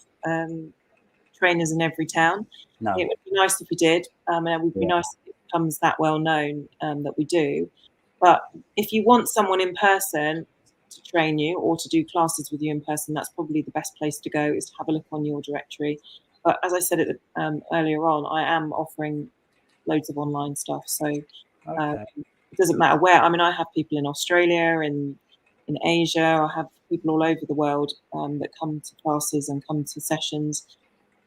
trainers in every town. No. It would be nice if we did, and it would be nice if it becomes that well known that we do. But if you want someone in person to train you or to do classes with you in person, that's probably the best place to go, is to have a look on your directory. But as I said earlier on, I am offering loads of online stuff, so it doesn't matter where. I mean, I have people in Australia, in Asia, I have people all over the world that come to classes and come to sessions,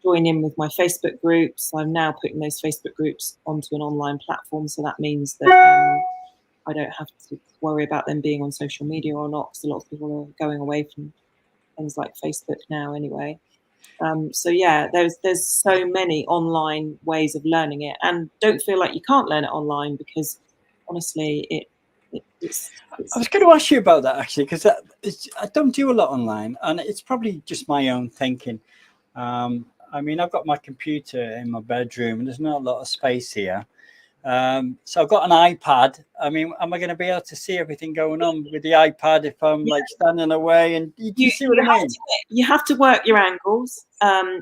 join in with my Facebook groups. I'm now putting those Facebook groups onto an online platform, so that means that I don't have to worry about them being on social media or not, because a lot of people are going away from things like Facebook now anyway. So yeah, there's so many online ways of learning it, and don't feel like you can't learn it online, because honestly, it's I was going to ask you about that actually, because I don't do a lot online, and it's probably just my own thinking. I mean, I've got my computer in my bedroom, and there's not a lot of space here. So I've got an iPad. I mean, am I going to be able to see everything going on with the iPad if I'm like standing away? And you see what I mean? You have to work your angles.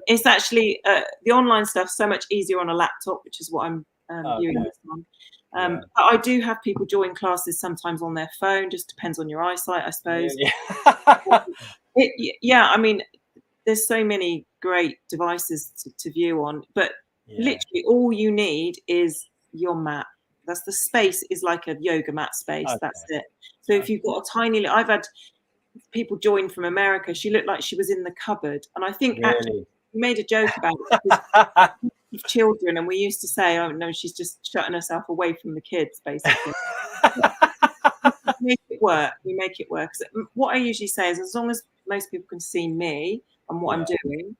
It's actually the online stuff so much easier on a laptop, which is what I'm viewing this on. But I do have people join classes sometimes on their phone. Just depends on your eyesight, I suppose. I mean, there's so many great devices to view on, but literally all you need is your mat. That's the space, is like a yoga mat space. That's it. So if you've got a tiny, I've had people join from America. She looked like she was in the cupboard, and I think actually we made a joke about it with children, and we used to say, "Oh no, she's just shutting herself away from the kids," basically. We make it work. So what I usually say is, as long as most people can see me and what I'm doing,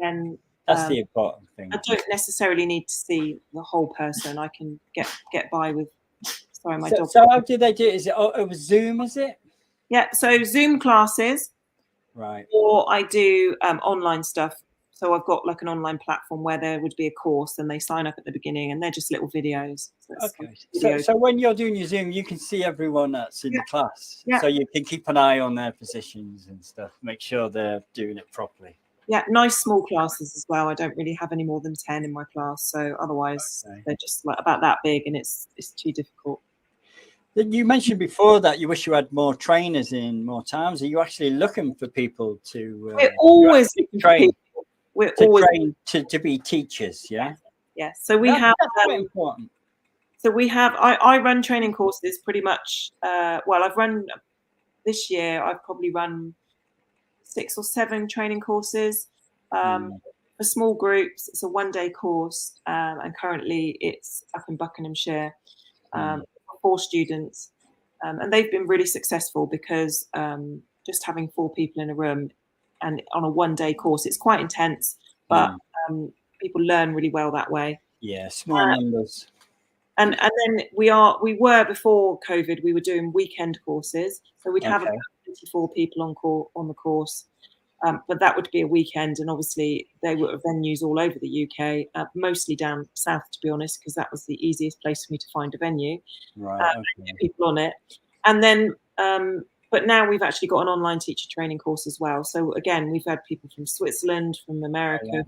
then that's the important thing. I don't necessarily need to see the whole person. I can get by with. Sorry, my dog. So how do they do it? Is it over Zoom? Is it? Yeah. So Zoom classes, right? Or I do online stuff. So I've got like an online platform where there would be a course, and they sign up at the beginning, and they're just little videos. So when you're doing your Zoom, you can see everyone that's in the class. So you can keep an eye on their positions and stuff. Make sure they're doing it properly. Yeah, nice small classes as well. I don't really have any more than 10 in my class, so otherwise they're just like about that big, and it's too difficult. You mentioned before that you wish you had more trainers in more towns. Are you actually looking for people to? We're always looking for people. We're always train to be teachers. Yeah. Yeah. So we have. That's quite important. So we have. I run training courses pretty much. Well, I've run this year. I've probably run 6 or 7 training courses for small groups. It's a 1-day course, and currently it's up in Buckinghamshire for 4 students, and they've been really successful because just having 4 people in a room and on a 1-day course, it's quite intense, but people learn really well that way. Yeah, small numbers. And then we were before COVID, we were doing weekend courses, so we'd have about 24 people on the course. But that would be a weekend, and obviously they were at venues all over the UK, mostly down south, to be honest, because that was the easiest place for me to find a venue. Right. And get people on it. And then, but now we've actually got an online teacher training course as well. So again, we've had people from Switzerland, from America.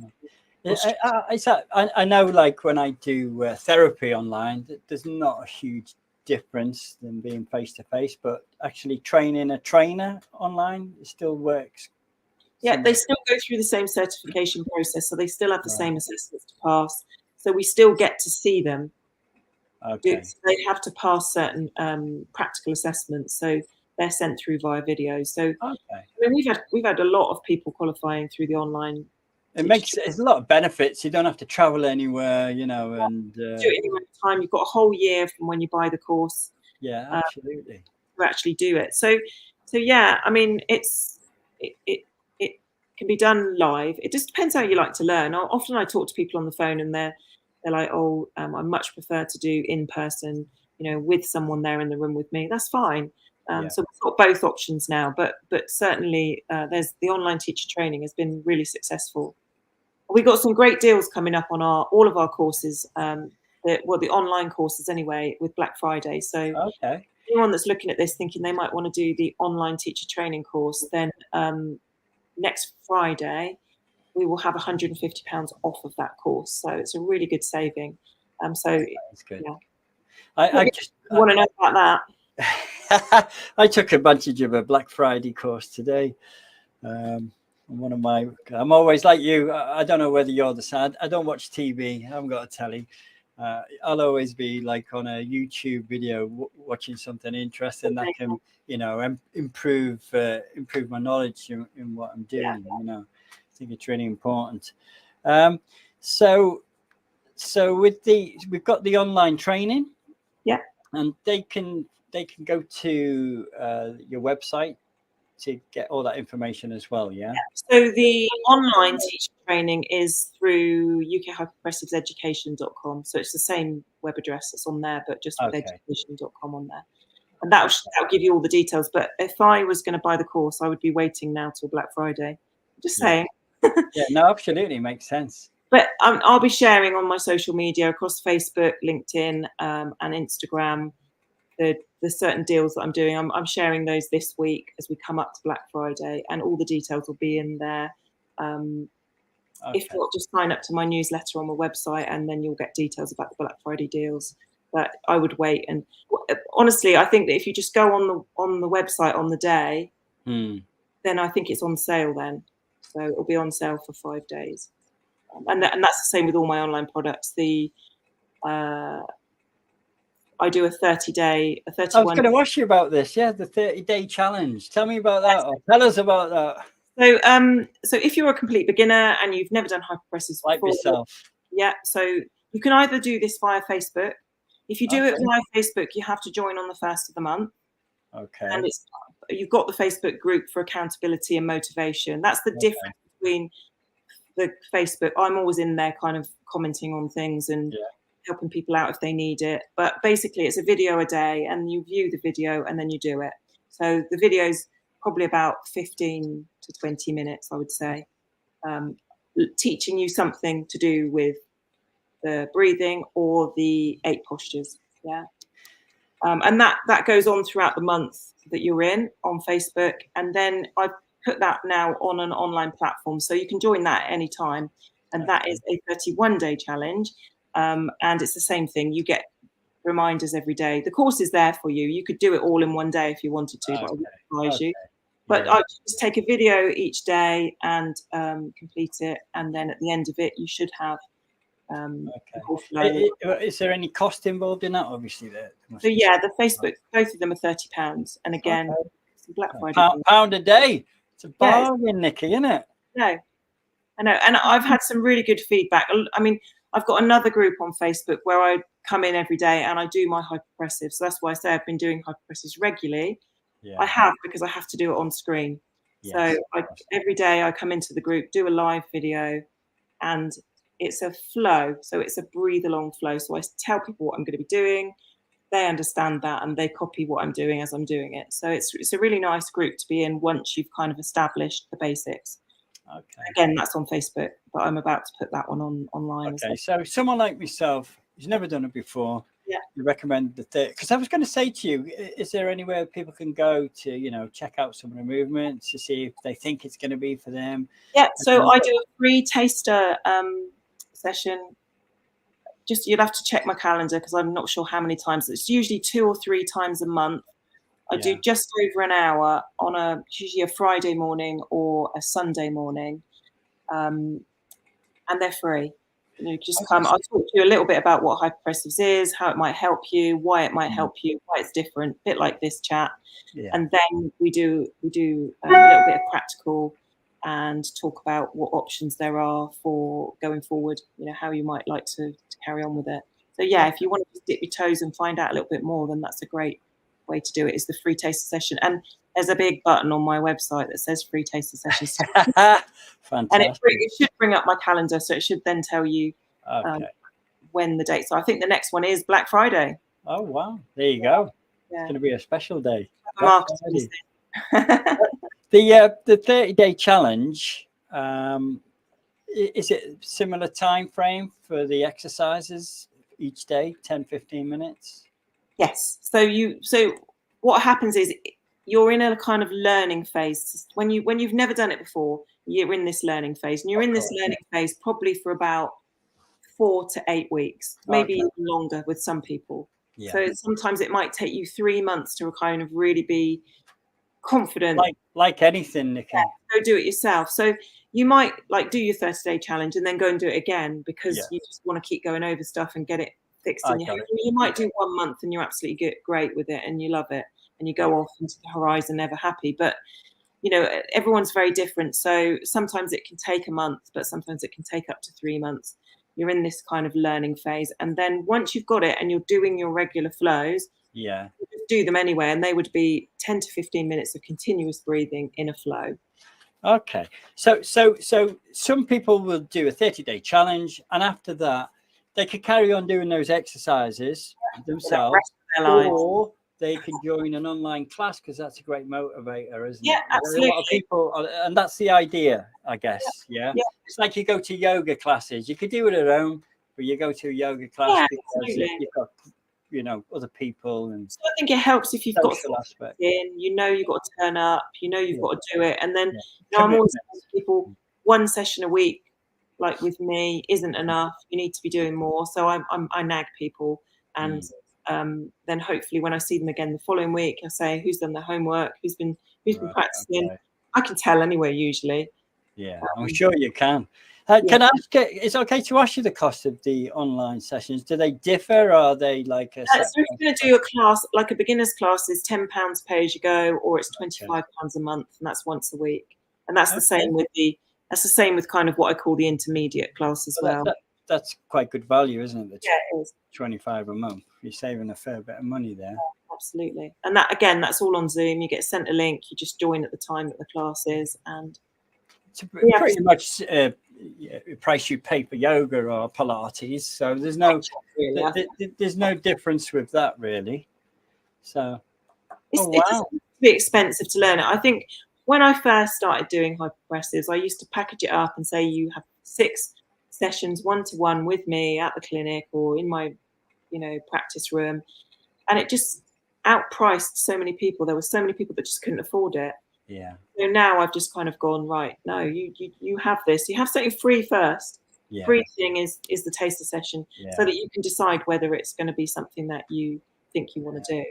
I know, like when I do therapy online, there's not a huge difference than being face to face, but actually training a trainer online, it still works. Yeah, they still go through the same certification process, so they still have the same assessments to pass. So we still get to see them. Okay. They have to pass certain practical assessments, so they're sent through via video. So I mean, we've had a lot of people qualifying through the online. It's a lot of benefits. You don't have to travel anywhere, you know, and do it anywhere time. You've got a whole year from when you buy the course. Yeah, absolutely. To actually do it. So yeah, I mean, it can be done live. It just depends how you like to learn. Often I talk to people on the phone, and they're like, "Oh, I much prefer to do in person, you know, with someone there in the room with me." That's fine. So we've got both options now, but certainly there's the online teacher training has been really successful. We've got some great deals coming up on all of our courses, the online courses anyway, with Black Friday. So anyone that's looking at this thinking they might want to do the online teacher training course, then next Friday we will have £150 off of that course. So it's a really good saving. So that's good. Yeah. I just want to know about that. I took advantage of a Black Friday course today. I'm always like you. I don't know whether you're the same. I don't watch TV. I haven't got a telly. I'll always be like on a YouTube video watching something interesting that can, you know, improve my knowledge in what I'm doing. You know, I think it's really important. So we've got the online training. Yeah. And they can go to your website to get all that information as well. Yeah. So the online teacher training is through ukhypopressiveseducation.com. So it's the same web address that's on there, but just with education.com on there. And that'll give you all the details. But if I was going to buy the course, I would be waiting now till Black Friday. Just saying. Yeah, no, absolutely. Makes sense. But I'll be sharing on my social media across Facebook, LinkedIn, and Instagram the certain deals that I'm doing. I'm sharing those this week as we come up to Black Friday, and all the details will be in there. If not, just sign up to my newsletter on my website, and then you'll get details about the Black Friday deals. But I would wait, and honestly, I think that if you just go on the website on the day, then I think it's on sale then. So it'll be on sale for 5 days, and that's the same with all my online products. I do a 30-day, a 31. I was going to ask you about this. Yeah, the 30-day challenge. Tell me about that. Or tell us about that. So if you're a complete beginner and you've never done hypopressives like before, yourself, so you can either do this via Facebook. If you do it via Facebook, you have to join on the 1st of the month. Okay. And you've got the Facebook group for accountability and motivation. That's the difference between the Facebook. I'm always in there kind of commenting on things and helping people out if they need it. But basically it's a video a day, and you view the video and then you do it. So the video's probably about 15 to 20 minutes, I would say, teaching you something to do with the breathing or the 8 postures. Yeah. And that goes on throughout the month that you're in on Facebook. And then I put that now on an online platform, so you can join that at any time. And that is a 31-day challenge. And it's the same thing. You get reminders every day. The course is there for you. You could do it all in one day if you wanted to, but I would advise you. But I just take a video each day and complete it. And then at the end of it, you should have Is there any cost involved in that? Obviously, so yeah, the Facebook, both of them are £30, and again, it's a Black Friday. Pound a day. It's a bargain, Nikki, isn't it? No, I know, and I've had some really good feedback. I mean, I've got another group on Facebook where I come in every day and I do my hypopressive. So that's why I say I've been doing hypopressives regularly. I have, because I have to do it on screen. So every day I come into the group, do a live video, and it's a flow. So it's a breathe along flow. So I tell people what I'm going to be doing. they understand that and they copy what I'm doing as I'm doing it. So it's a really nice group to be in once you've kind of established the basics. Okay. Again, that's on Facebook, but I'm about to put that one online. Okay, so someone like myself who's never done it before, yeah, you recommend the 30? Because I was going to say to you, is there anywhere people can go to, you know, check out some of the movements to see if they think it's going to be for them? Yeah, so I do a free taster session. Just you'll have to check my calendar because I'm not sure how many times. It's usually 2 or 3 times a month. I do just over an hour on usually a Friday morning or a Sunday morning, and they're free. You know, just come. I'll talk to you a little bit about what hypopressives is, how it might help you, why it might help you, why it's different, a bit like this chat. Yeah. And then we do a little bit of practical and talk about what options there are for going forward, you know, how you might like to carry on with it. So yeah, if you want to dip your toes and find out a little bit more, then that's a great way to do it, is the free taster session. And there's a big button on my website that says free taster sessions. Fantastic. And it should bring up my calendar, so it should then tell you when the dates are. I think the next one is Black Friday. Oh wow, there you go. Yeah. It's going to be a special day. The 30-day challenge, is it similar time frame for the exercises each day, 10-15 minutes? Yes. So what happens is you're in a kind of learning phase. When you've never done it before, you're in this learning phase, and you're in this learning phase probably for about 4 to 8 weeks, maybe even longer with some people. Yeah. So sometimes it might take you 3 months to kind of really be confident. Like anything, Nikki. Yeah, go do it yourself. So you might like do your 30-day challenge and then go and do it again because you just want to keep going over stuff and get it fixed in your head. You might do 1 month and you're absolutely great with it and you love it and you go off into the horizon never happy. But you know, everyone's very different. So sometimes it can take a month, but sometimes it can take up to 3 months. You're in this kind of learning phase. And then once you've got it and you're doing your regular flows, you just do them anyway. And they would be 10 to 15 minutes of continuous breathing in a flow. Okay. So some people will do a 30-day challenge, and after that, they could carry on doing those exercises themselves, or they can join an online class because that's a great motivator, isn't it? Yeah, absolutely. A lot of people, and that's the idea, I guess. Yeah. It's like you go to yoga classes. You could do it at home, but you go to a yoga class because you've got, you know, other people. And so I think it helps if you've got aspect. You've got to turn up, you've got to do it. And then you know, I'm always telling people 1 session a week, like with me, isn't enough. You need to be doing more. So I nag people, and then hopefully when I see them again the following week, I say, who's done their homework, who's been practicing. I can tell anyway, usually. Yeah, I'm sure you can. Can I ask, it's okay to ask you the cost of the online sessions? Do they differ, or are they like a so if you're going to do a class, like a beginner's class is £10 pay as you go, or it's £25 a month, and that's once a week. And that's the same with kind of what I call the intermediate class as well. That's quite good value, isn't it? Yeah, it is. 25 a month. You're saving a fair bit of money there. Yeah, absolutely. And that, again, that's all on Zoom. You get sent a link. You just join at the time that the class is, and it's pretty much price you pay for yoga or Pilates. So there's no difference with that really. So it's a bit expensive to learn it. I think when I first started doing hypopressives, I used to package it up and say you have 6 sessions 1-to-1 with me at the clinic or in my, practice room, and it just outpriced so many people. There were so many people that just couldn't afford it. Yeah. So now I've just kind of gone, right, no, you have this. You have something free first. Yeah. Free thing is the taster session, so that you can decide whether it's going to be something that you think you want to do.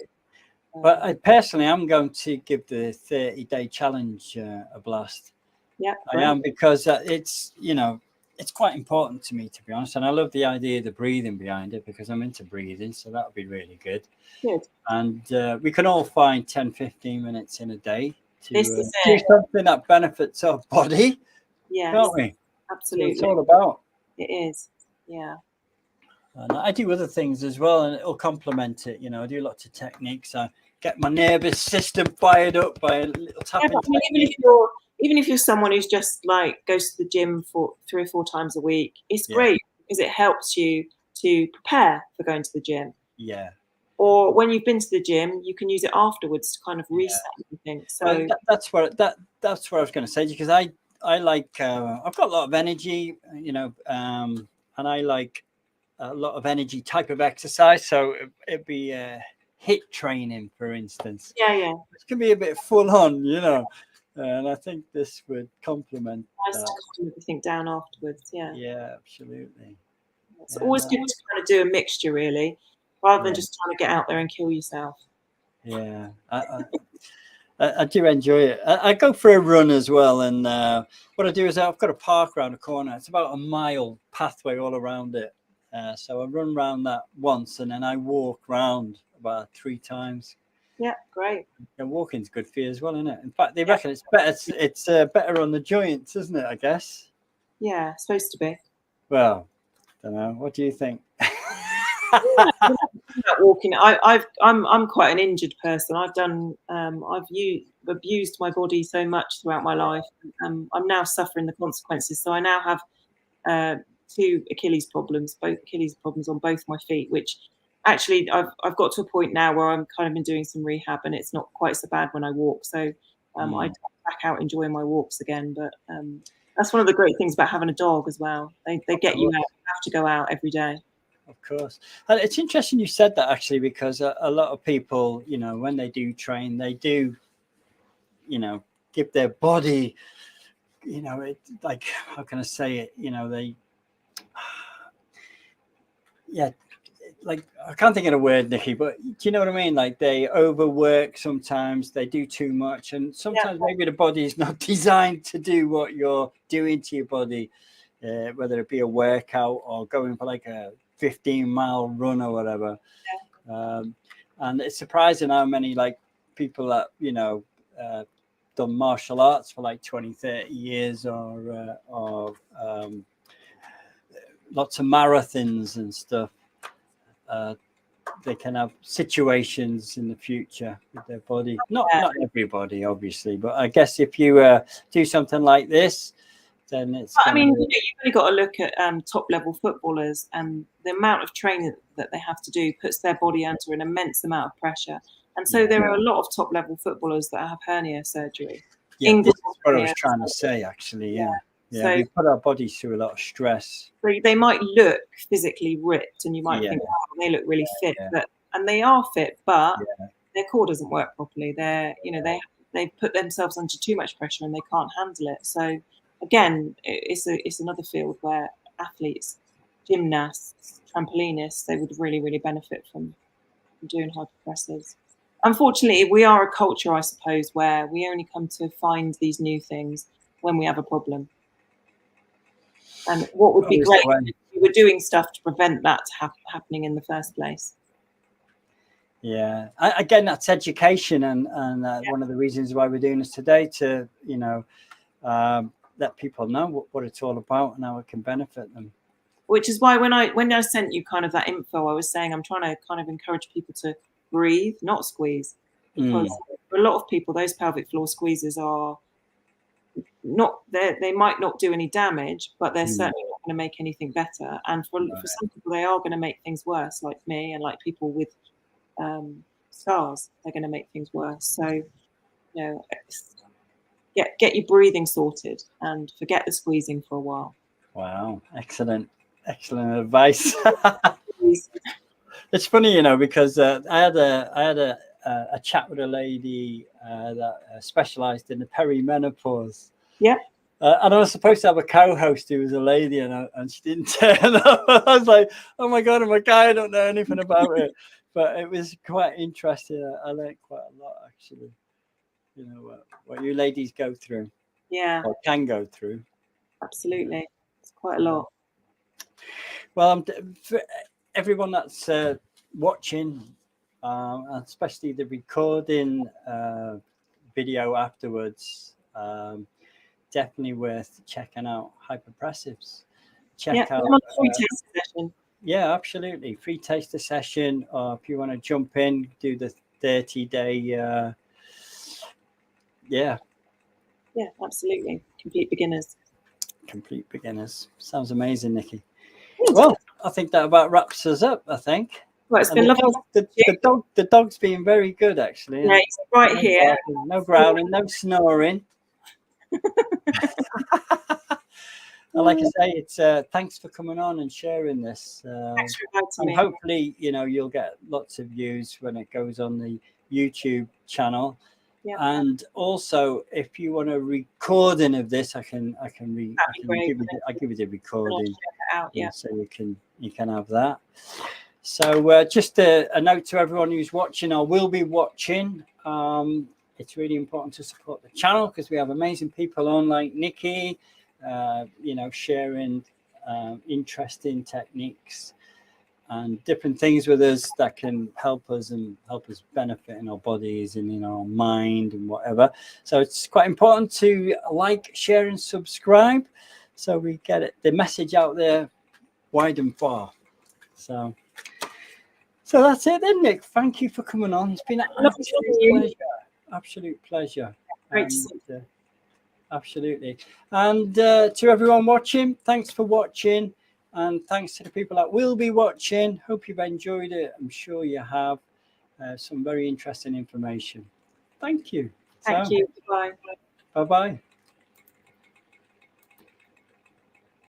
But I'm going to give the 30-day challenge a blast. Yeah, I am, because it's quite important to me, to be honest. And I love the idea of the breathing behind it, because I'm into breathing. So that would be really good. Good. And we can all find 10-15 minutes in a day to do something that benefits our body. Yeah, can't we? Absolutely. That's what it's all about. It is. Yeah. And I do other things as well, and it'll complement it. I do lots of techniques. I get my nervous system fired up by a little tapping. Even if you're someone who's just like goes to the gym for 3 or 4 times a week, it's great because it helps you to prepare for going to the gym. Yeah. or when you've been to the gym, you can use it afterwards to kind of reset everything. So well, that's what I was going to say, because I like I've got a lot of energy, you know, and I like a lot of energy type of exercise. So it'd be HIIT training, for instance. yeah, It can be a bit full on, you know, and I think this would complement nice to calm everything down afterwards. Yeah, absolutely. It's always good to kind of do a mixture, really, rather than just trying to get out there and kill yourself. Yeah, I do enjoy it. I go for a run as well, and what I do is I've got a park around the corner. It's about a mile pathway all around it. So I run around that once, and then I walk around about 3 times. Yeah, great. And walking's good for you as well, isn't it? In fact, they reckon it's better. It's better on the joints, isn't it? I guess. Yeah, it's supposed to be. Well, I don't know. What do you think? Walking, I'm quite an injured person. I've abused my body so much throughout my life. I'm now suffering the consequences. So I now have 2 Achilles problems on both my feet, which actually I've got to a point now where I'm kind of been doing some rehab, and it's not quite so bad when I walk. So I back out enjoying my walks again. But that's one of the great things about having a dog as well. They get you out. You have to go out every day. Of course. And it's interesting you said that, actually, because a lot of people, you know, when they do train, they do, you know, give their body, you know, it, like, how can I say it? You know, they, like, I can't think of the word, Nikki, but do you know what I mean? Like, they overwork sometimes, they do too much, and sometimes maybe the body is not designed to do what you're doing to your body, whether it be a workout or going for like a 15-mile run or whatever. And it's surprising how many like people that, you know, done martial arts for like 20-30 years, or lots of marathons and stuff, they can have situations in the future with their body. Not everybody, obviously, but I guess if you do something like this, then it's. I mean, you've only got to look at top level footballers, and the amount of training that they have to do puts their body under an immense amount of pressure. And so there are a lot of top level footballers that have hernia surgery. Yeah, this is what I was trying to say, actually. Yeah. So we put our bodies through a lot of stress. So they might look physically ripped, and you might think, oh, they look really fit, and they are fit, but their core doesn't work properly. They're, you know, they put themselves under too much pressure and they can't handle it. So again, it's another field where athletes, gymnasts, trampolinists, they would really benefit from doing hypopressives. Unfortunately, we are a culture, I suppose, where we only come to find these new things when we have a problem. And what would be great if we were doing stuff to prevent that happening in the first place. Yeah, again, that's education, and one of the reasons why we're doing this today, to, you know, let people know what it's all about and how it can benefit them. Which is why when I sent you kind of that info, I was saying I'm trying to kind of encourage people to breathe, not squeeze, because for a lot of people, those pelvic floor squeezes are not, they might not do any damage, but they're certainly not going to make anything better. And for some people, they are going to make things worse, like me and like people with scars. They're going to make things worse. So, you know, get your breathing sorted and forget the squeezing for a while. Wow, excellent advice. It's funny, you know, because I had a chat with a lady that specialized in the perimenopause. Yeah. And I was supposed to have a co-host who was a lady, and she didn't turn up. I was like, oh my God, I'm a guy, I don't know anything about it. But it was quite interesting. I learned quite a lot, actually. You know, what you ladies go through. Yeah. Or can go through. Absolutely. It's quite a lot. Well, for everyone that's watching, especially the recording video afterwards, definitely worth checking out Hypopressives. Check out a free taster session. Yeah, absolutely. Free taster session, or if you want to jump in, do the 30-day. Yeah, absolutely. Complete beginners. Sounds amazing, Nikki. Well, I think that about wraps us up, I think. Well, it's And been lovely. the dog's been very good, actually. Yeah, he's right here. Barking, no growling, no snoring. And like I say, it's thanks for coming on and sharing this. Thanks for inviting and me. hopefully, you'll get lots of views when it goes on the YouTube channel. Yeah. And also, if you want a recording of this, I can give you the recording, out, yeah. so you can have that. So just a note to everyone who's watching or will be watching. It's really important to support the channel because we have amazing people on like Nikki, sharing interesting techniques and different things with us that can help us benefit in our bodies and in our mind and whatever. So it's quite important to like, share and subscribe so we get the message out there wide and far. So that's it then, Nick. Thank you for coming on. It's been an absolute pleasure. Great to see you. Absolutely. And to everyone watching, thanks for watching. And thanks to the people that will be watching. Hope you've enjoyed it. I'm sure you have. Some very interesting information. Thank you. Thank you. Bye. Bye-bye.